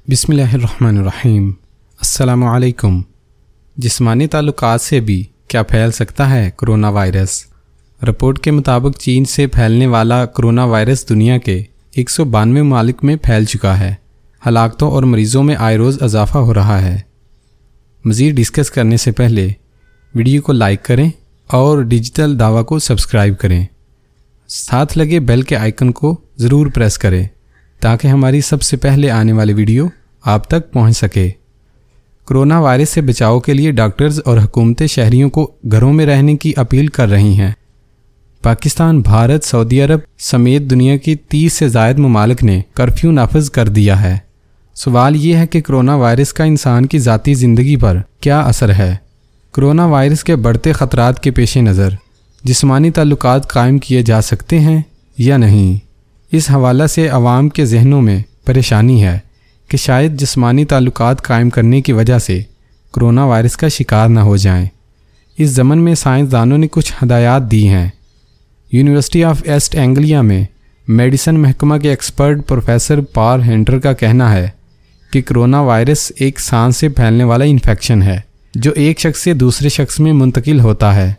بسم اللہ الرحمن الرحیم۔ السلام علیکم۔ جسمانی تعلقات سے بھی کیا پھیل سکتا ہے کرونا وائرس؟ رپورٹ کے مطابق چین سے پھیلنے والا کرونا وائرس دنیا کے 192 ممالک میں پھیل چکا ہے۔ ہلاکتوں اور مریضوں میں آئے روز اضافہ ہو رہا ہے۔ مزید ڈسکس کرنے سے پہلے ویڈیو کو لائک کریں اور ڈیجیٹل دعویٰ کو سبسکرائب کریں۔ ساتھ لگے بیل کے آئیکن کو ضرور پریس کریں تاکہ ہماری سب سے پہلے آنے والی ویڈیو آپ تک پہنچ سکے۔ کرونا وائرس سے بچاؤ کے لیے ڈاکٹرز اور حکومتیں شہریوں کو گھروں میں رہنے کی اپیل کر رہی ہیں۔ پاکستان، بھارت، سعودی عرب سمیت دنیا کی 30 سے زائد ممالک نے کرفیو نافذ کر دیا ہے۔ سوال یہ ہے کہ کرونا وائرس کا انسان کی ذاتی زندگی پر کیا اثر ہے؟ کرونا وائرس کے بڑھتے خطرات کے پیش نظر جسمانی تعلقات قائم کیے جا سکتے ہیں یا نہیں؟ اس حوالے سے عوام کے ذہنوں میں پریشانی ہے کہ شاید جسمانی تعلقات قائم کرنے کی وجہ سے کرونا وائرس کا شکار نہ ہو جائیں۔ اس ضمن میں سائنسدانوں نے کچھ ہدایات دی ہیں۔ یونیورسٹی آف ایسٹ اینگلیا میں میڈیسن محکمہ کے ایکسپرٹ پروفیسر پال ہینٹر کا کہنا ہے کہ کرونا وائرس ایک سانس سے پھیلنے والا انفیکشن ہے جو ایک شخص سے دوسرے شخص میں منتقل ہوتا ہے۔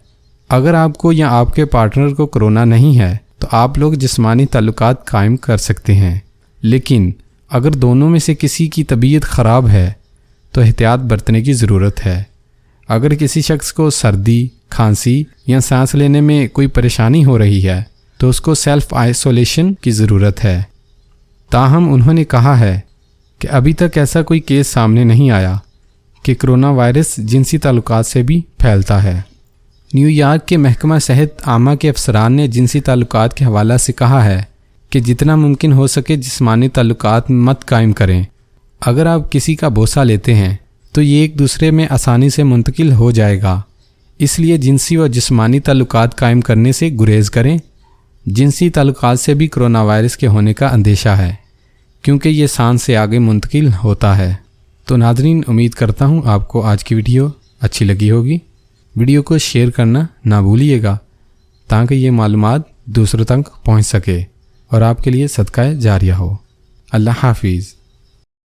اگر آپ کو یا آپ کے پارٹنر کو کرونا نہیں ہے تو آپ لوگ جسمانی تعلقات قائم کر سکتے ہیں، لیکن اگر دونوں میں سے کسی کی طبیعت خراب ہے تو احتیاط برتنے کی ضرورت ہے۔ اگر کسی شخص کو سردی، کھانسی یا سانس لینے میں کوئی پریشانی ہو رہی ہے تو اس کو سیلف آئسولیشن کی ضرورت ہے۔ تاہم انہوں نے کہا ہے کہ ابھی تک ایسا کوئی کیس سامنے نہیں آیا کہ کرونا وائرس جنسی تعلقات سے بھی پھیلتا ہے۔ نیو یارک کے محکمہ صحت عامہ کے افسران نے جنسی تعلقات کے حوالے سے کہا ہے کہ جتنا ممکن ہو سکے جسمانی تعلقات مت قائم کریں۔ اگر آپ کسی کا بوسہ لیتے ہیں تو یہ ایک دوسرے میں آسانی سے منتقل ہو جائے گا، اس لیے جنسی و جسمانی تعلقات قائم کرنے سے گریز کریں۔ جنسی تعلقات سے بھی کرونا وائرس کے ہونے کا اندیشہ ہے کیونکہ یہ سانس سے آگے منتقل ہوتا ہے۔ تو ناظرین، امید کرتا ہوں آپ کو آج کی ویڈیو اچھی لگی ہوگی۔ ویڈیو کو شیئر کرنا نہ بھولیے گا تاکہ یہ معلومات دوسروں تک پہنچ سکے اور آپ کے لیے صدقہ جاریہ ہو۔ اللہ حافظ۔